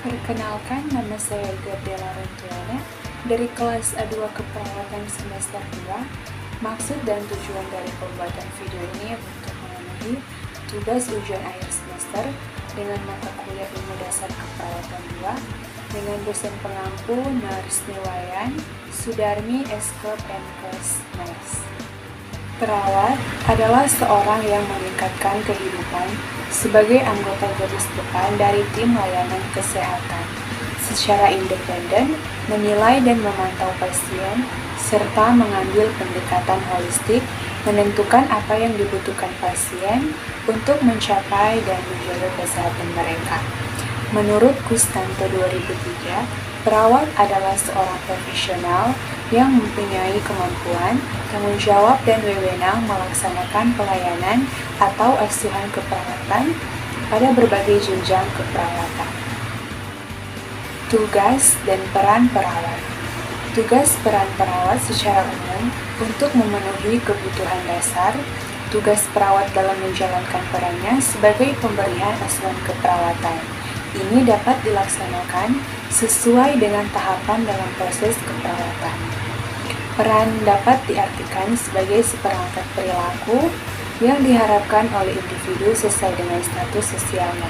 Perkenalkan, nama saya Gabriela Rentuana dari kelas A2 Keperawatan semester 2. Maksud dan tujuan dari pembuatan video ini untuk memenuhi tugas ujian akhir semester dengan mata kuliah ilmu dasar keperawatan 2 dengan dosen pengampu Nurse Niwayan Sudarmi S-Club Kelas Nurse. Perawat adalah seorang yang meningkatkan kehidupan sebagai anggota garis depan dari tim layanan kesehatan, secara independen menilai dan memantau pasien, serta mengambil pendekatan holistik menentukan apa yang dibutuhkan pasien untuk mencapai dan menjaga kesehatan mereka. Menurut Kustanto 2003, perawat adalah seorang profesional yang mempunyai kemampuan, tanggung jawab, dan wewenang melaksanakan pelayanan atau asuhan keperawatan pada berbagai jenjang keperawatan. Tugas dan peran perawat. Tugas peran perawat secara umum untuk memenuhi kebutuhan dasar. Tugas perawat dalam menjalankan perannya sebagai pemberian asuhan keperawatan. Ini dapat dilaksanakan sesuai dengan tahapan dalam proses keperawatan. Peran dapat diartikan sebagai seperangkat perilaku yang diharapkan oleh individu sesuai dengan status sosialnya.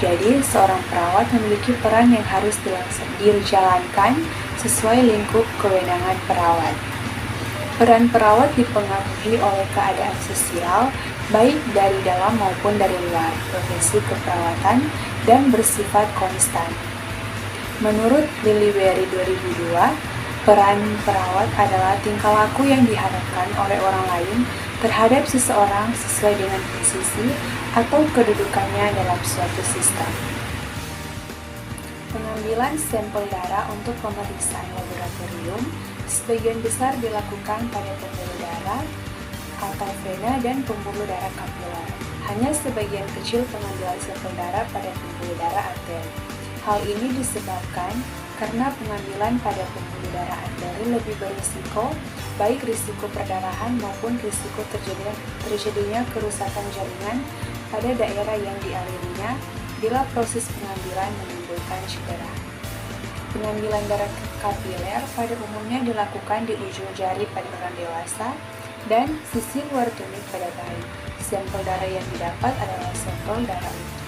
Jadi, seorang perawat memiliki peran yang harus dijalankan sesuai lingkup kewenangan perawat. Peran perawat dipengaruhi oleh keadaan sosial, baik dari dalam maupun dari luar profesi keperawatan, dan bersifat konstan. Menurut Liliberry 2002, peran perawat adalah tingkah laku yang diharapkan oleh orang lain terhadap seseorang sesuai dengan posisi atau kedudukannya dalam suatu sistem. Pengambilan sampel darah untuk pemeriksaan laboratorium sebagian besar dilakukan pada pembuluh darah atau vena dan pembuluh darah kapiler. Hanya sebagian kecil pengambilan sampel darah pada pembuluh darah arteri. Hal ini disebabkan karena pengambilan pada pembuluh darah arteri lebih berisiko, baik risiko perdarahan maupun risiko terjadinya kerusakan jaringan pada daerah yang dialirinya bila proses pengambilan menimbulkan cedera. Pengambilan darah kapiler pada umumnya dilakukan di ujung jari pada orang dewasa dan sisi luar tumit pada bayi. Sampel darah yang didapat adalah sampel darah utuh.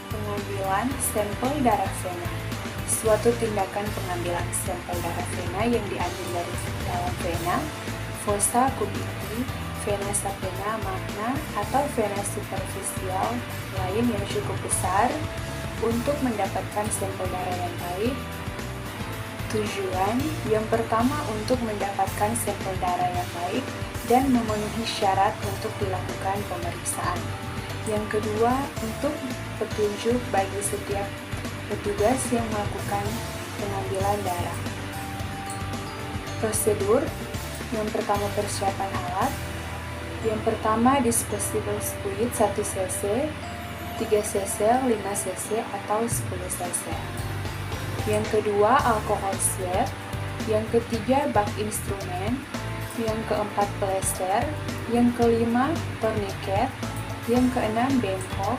Pengambilan sampel darah vena. Suatu tindakan pengambilan sampel darah vena yang diambil dari dalam vena, fossa cubici, vena sapena magna, atau vena superficial lain yang cukup besar untuk mendapatkan sampel darah yang baik. Tujuan yang pertama untuk mendapatkan sampel darah yang baik dan memenuhi syarat untuk dilakukan pemeriksaan. Yang kedua, untuk petunjuk bagi setiap petugas yang melakukan pengambilan darah. Prosedur yang pertama, persiapan alat. Yang pertama, disposable fluid 1 cc, 3 cc, 5 cc, atau 10 cc. Yang kedua, alkohol swab. Yang ketiga, bak instrumen. Yang keempat, plester. Yang kelima, tourniquet. Yang keenam, bengkok.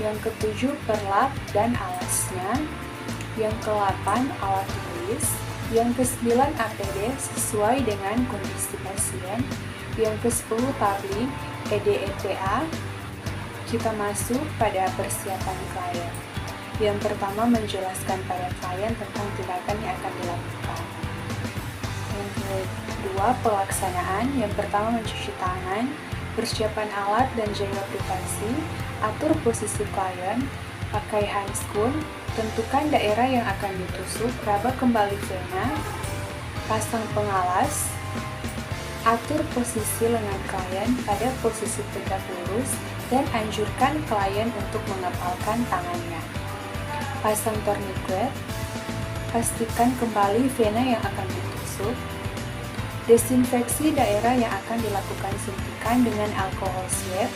Yang ketujuh, perlap dan alasnya. Yang ke-8, alat tulis. Yang ke-9, APD sesuai dengan kondisi pasien. Yang ke-10, tabling, EDETA. Kita masuk pada persiapan klien. Yang pertama, menjelaskan pada klien tentang tindakan yang akan dilakukan. Yang kedua, pelaksanaan. Yang pertama, mencuci tangan, persiapan alat dan jaga privasi, atur posisi klien, pakai handscoon, tentukan daerah yang akan ditusuk, raba kembali vena, pasang pengalas, atur posisi lengan klien pada posisi tegak lurus, dan anjurkan klien untuk mengepalkan tangannya. Pasang tourniquet, pastikan kembali vena yang akan ditusuk, desinfeksi daerah yang akan dilakukan suntikan dengan alkohol swab,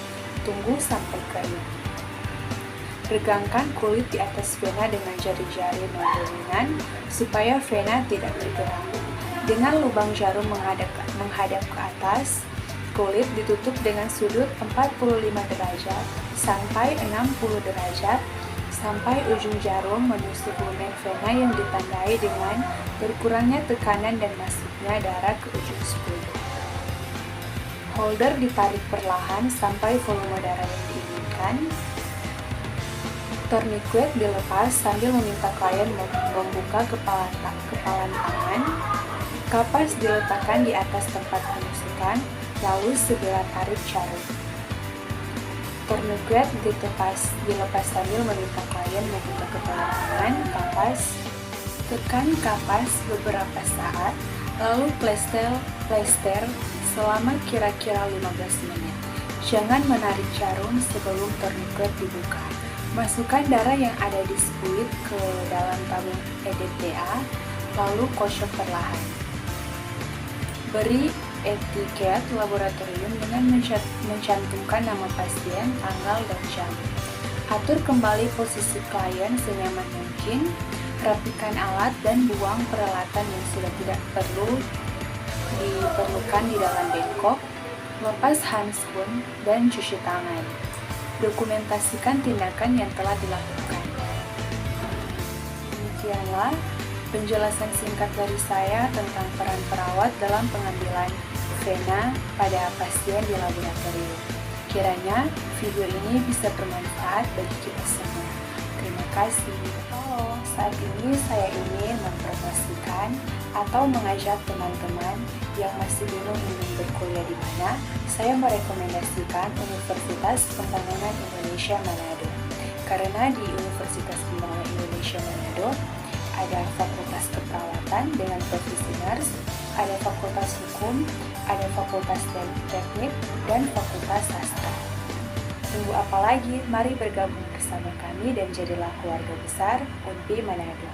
tunggu sampai kering. Regangkan kulit di atas vena dengan jari-jari non-dominan supaya vena tidak bergerak. Dengan lubang jarum menghadap ke atas, kulit ditutup dengan sudut 45 derajat sampai 60 derajat sampai ujung jarum menusuk lumen vena yang ditandai dengan berkurangnya tekanan dan masuknya darah ke ujung spuit. Holder ditarik perlahan sampai volume darah yang diinginkan. Tourniquet dilepas sambil meminta klien membuka kepalan tangan. Kapas diletakkan di atas tempat penusukan, lalu segera tarik jarum. Tourniquet dilepas sambil meminta klien membuka kepalan tangan, kapas. Tekan kapas beberapa saat, lalu plester selama kira-kira 15 menit. Jangan menarik jarum sebelum tourniquet dibuka. Masukkan darah yang ada di spuit ke dalam tabung EDTA, lalu kosong perlahan. Beri etiket laboratorium dengan mencantumkan nama pasien, tanggal, dan jam. Atur kembali posisi klien senyaman mungkin, rapikan alat dan buang peralatan yang sudah tidak diperlukan di dalam bengkok, lepas handphone dan cuci tangan. Dokumentasikan tindakan yang telah dilakukan. Demikianlah penjelasan singkat dari saya tentang peran perawat dalam pengambilan vena pada pasien di laboratorium. Kiranya video ini bisa bermanfaat bagi kita semua. Terima kasih. Saat ini saya ingin mempromosikan atau mengajak teman-teman yang masih bingung ingin berkuliah di mana. Saya merekomendasikan Universitas Pembangunan Indonesia Manado. Karena di Universitas Pembangunan Indonesia Manado ada Fakultas Keperawatan dengan profesi nurse, ada Fakultas Hukum, ada Fakultas Teknik, dan Fakultas Sastra. Tunggu apa lagi? Mari bergabung bersama kami dan jadilah keluarga besar UNPI Manado.